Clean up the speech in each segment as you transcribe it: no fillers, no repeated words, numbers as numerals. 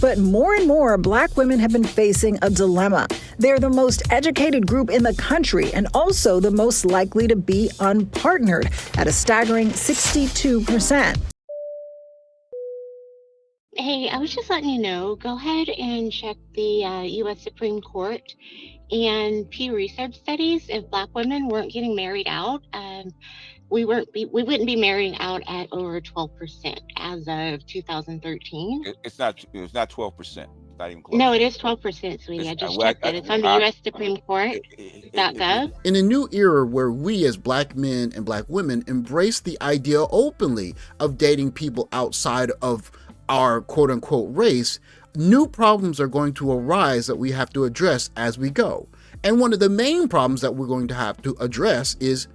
But more and more Black women have been facing a dilemma. They're the most educated group in the country and also the most likely to be unpartnered at a staggering 62%. Hey, I was just letting you know, go ahead and check the U.S. Supreme Court and Pew Research studies. If Black women weren't getting married out, we wouldn't be marrying out at over 12% as of 2013. It's not 12%. It's not even close. No, it is 12%, sweetie. I just checked it. It's on the U.S. Supreme Court.gov. In a new era where we as Black men and Black women embrace the idea openly of dating people outside of our quote-unquote race, new problems are going to arise that we have to address as we go. And one of the main problems that we're going to have to address is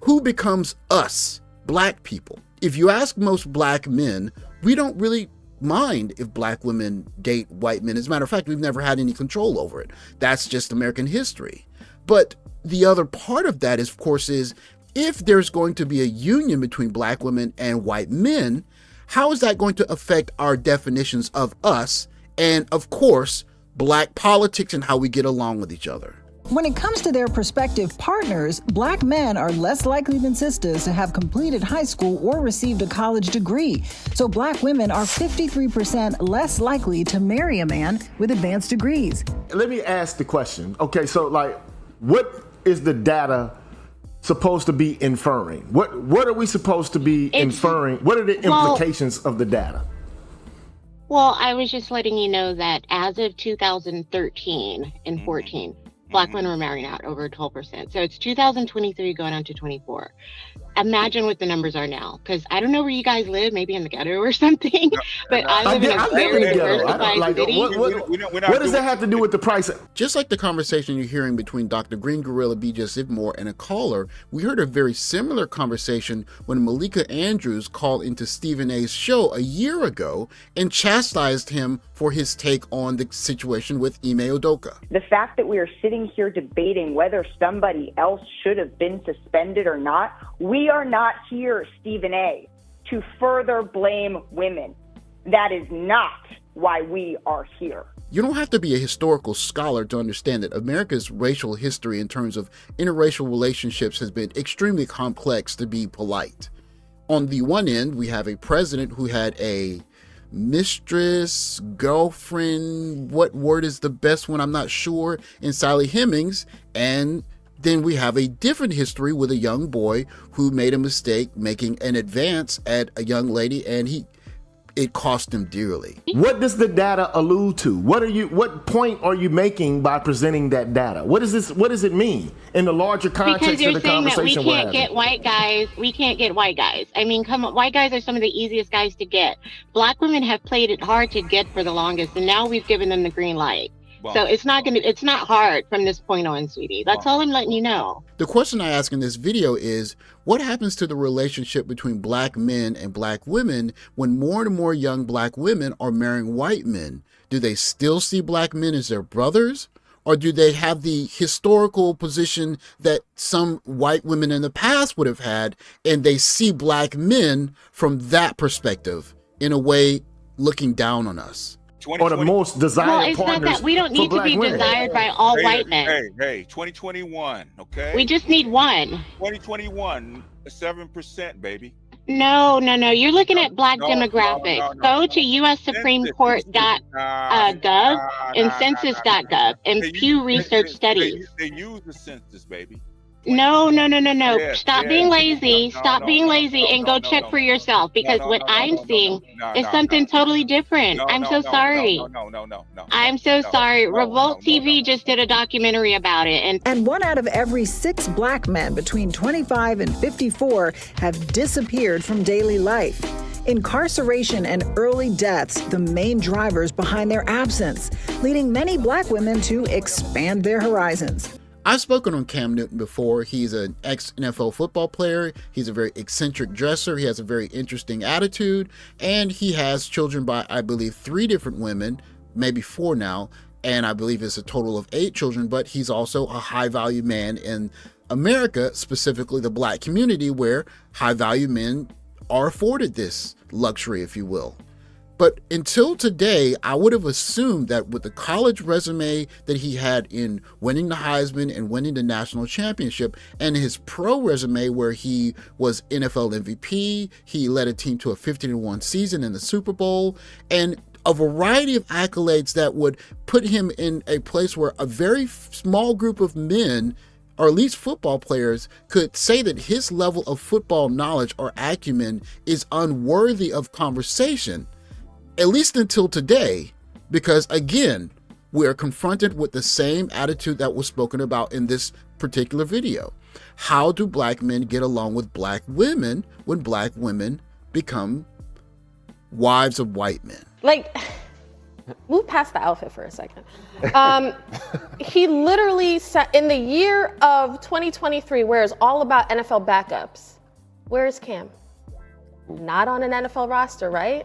who becomes us, Black people. If you ask most Black men, we don't really mind if Black women date white men. As a matter of fact, we've never had any control over it. That's just American history. But the other part of that, of course, is if there's going to be a union between Black women and white men, how is that going to affect our definitions of us and, of course, Black politics and how we get along with each other? When it comes to their prospective partners, Black men are less likely than sisters to have completed high school or received a college degree. So Black women are 53% less likely to marry a man with advanced degrees. Let me ask the question. Okay, so what is the data supposed to be inferring? What are we supposed to be inferring? What are the implications of the data? Well, I was just letting you know that as of 2013 and 14, Black women were marrying out over 12%. So it's 2023 going on to 24. Imagine what the numbers are now, because I don't know where you guys live, maybe in the ghetto or something, but I live in a very diversified city. What does that have to do with the price? Just like the conversation you're hearing between Dr. Green Gorilla, B.J. Zivmore, and a caller, we heard a very similar conversation when Malika Andrews called into Stephen A.'s show a year ago and chastised him for his take on the situation with Ime Udoka. The fact that we are sitting here debating whether somebody else should have been suspended or not, we are not here, Stephen A., to further blame women. That is not why we are here. You don't have to be a historical scholar to understand that America's racial history in terms of interracial relationships has been extremely complex, to be polite. On the one end, we have a president who had a mistress, girlfriend, what word is the best one, I'm not sure, in Sally Hemings, and then we have a different history with a young boy who made a mistake making an advance at a young lady, and it cost him dearly. What does the data allude to? What point are you making by presenting that data? What does it mean in the larger context of the conversation we're having? Because you're saying that we can't get white guys. We can't get white guys. I mean, come on, white guys are some of the easiest guys to get. Black women have played it hard to get for the longest, and now we've given them the green light. So it's not hard from this point on, sweetie. That's all I'm letting you know. The question I ask in this video is, what happens to the relationship between Black men and Black women when more and more young Black women are marrying white men? Do they still see Black men as their brothers? Or do they have the historical position that some white women in the past would have had, and they see Black men from that perspective, in a way looking down on us? Or the most desired partners. Well, it's not that we don't need to be desired by all white men. Hey, 2021, okay? We just need one. 2021, 7%, baby. No. You're looking at Black demographics. Go to U.S. Supreme Court.gov and census.gov and Pew Research Studies. They use the census, baby. No. Stop being lazy. Stop being lazy and go check for yourself, because what I'm seeing is something totally different. I'm so sorry. No. I'm so sorry. Revolt TV just did a documentary about it. And 1 out of every 6 Black men between 25 and 54 have disappeared from daily life. Incarceration and early deaths, the main drivers behind their absence, leading many Black women to expand their horizons. I've spoken on Cam Newton before. He's an ex-NFL football player. He's a very eccentric dresser. He has a very interesting attitude. And he has children by, I believe, 3 different women, maybe 4 now. And I believe it's a total of 8 children. But he's also a high-value man in America, specifically the Black community, where high-value men are afforded this luxury, if you will. But until today, I would have assumed that with the college resume that he had in winning the Heisman and winning the national championship, and his pro resume where he was NFL MVP, he led a team to a 15-1 season in the Super Bowl, and a variety of accolades that would put him in a place where a very small group of men, or at least football players, could say that his level of football knowledge or acumen is unworthy of conversation. At least until today, because again, we are confronted with the same attitude that was spoken about in this particular video. How do black men get along with black women when black women become wives of white men? Like, move past the outfit for a second. He literally said, in the year of 2023, where it's all about NFL backups, where is Cam? Not on an NFL roster, right?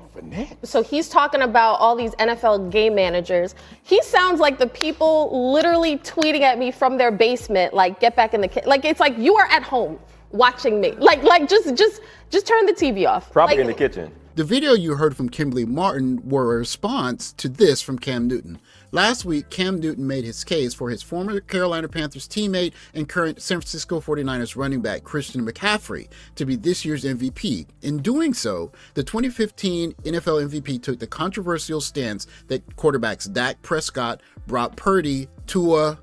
So he's talking about all these NFL game managers. He sounds like the people literally tweeting at me from their basement, like, get back in the kitchen. Like, it's like you are at home watching me. Like just turn the TV off. Probably like, in the kitchen. The video you heard from Kimberley Martin were a response to this from Cam Newton. Last week, Cam Newton made his case for his former Carolina Panthers teammate and current San Francisco 49ers running back Christian McCaffrey to be this year's MVP. In doing so, the 2015 NFL MVP took the controversial stance that quarterbacks Dak Prescott, Brock Purdy, Tua,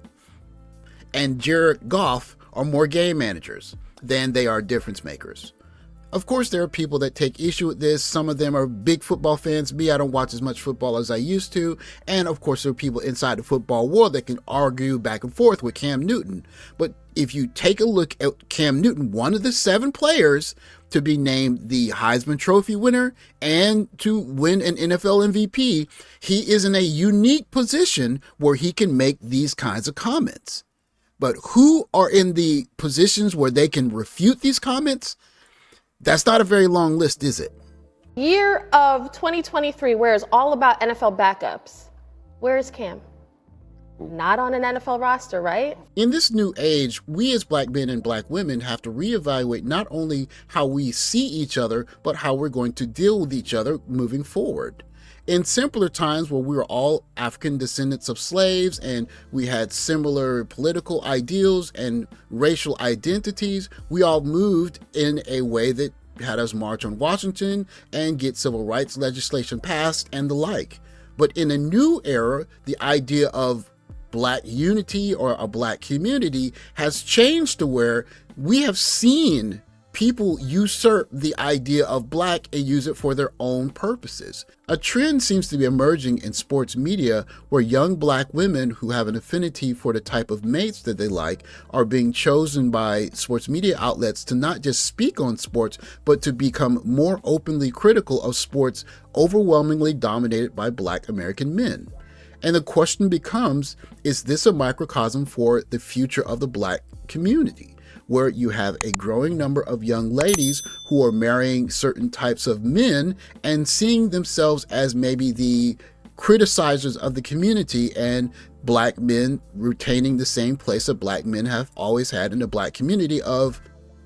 and Jared Goff are more game managers than they are difference makers. Of course, there are people that take issue with this. Some of them are big football fans. Me, I don't watch as much football as I used to. And of course, there are people inside the football world that can argue back and forth with Cam Newton. But if you take a look at Cam Newton, one of the 7 players to be named the Heisman Trophy winner and to win an NFL MVP, he is in a unique position where he can make these kinds of comments. But who are in the positions where they can refute these comments? That's not a very long list, is it? Year of 2023, where it's all about NFL backups, where is Cam? Not on an NFL roster, right? In this new age, we as black men and black women have to reevaluate not only how we see each other, but how we're going to deal with each other moving forward. In simpler times where we were all African descendants of slaves and we had similar political ideals and racial identities, we all moved in a way that had us march on Washington and get civil rights legislation passed and the like. But in a new era, the idea of black unity or a black community has changed to where we have seen people usurp the idea of black and use it for their own purposes. A trend seems to be emerging in sports media where young black women who have an affinity for the type of mates that they like are being chosen by sports media outlets to not just speak on sports, but to become more openly critical of sports overwhelmingly dominated by black American men. And the question becomes, is this a microcosm for the future of the black community, where you have a growing number of young ladies who are marrying certain types of men and seeing themselves as maybe the criticizers of the community, and black men retaining the same place that black men have always had in the black community of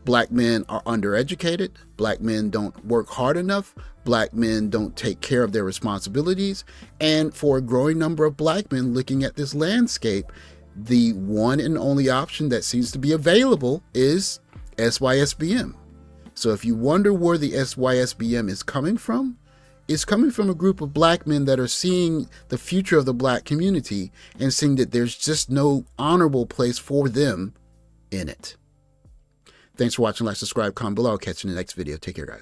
black men are undereducated, black men don't work hard enough, black men don't take care of their responsibilities, and for a growing number of black men looking at this landscape, the one and only option that seems to be available is SYSBM. So if you wonder where the SYSBM is coming from, it's coming from a group of black men that are seeing the future of the black community and seeing that there's just no honorable place for them in it. Thanks for watching. Like, subscribe, comment below. I'll catch you in the next video. Take care, guys.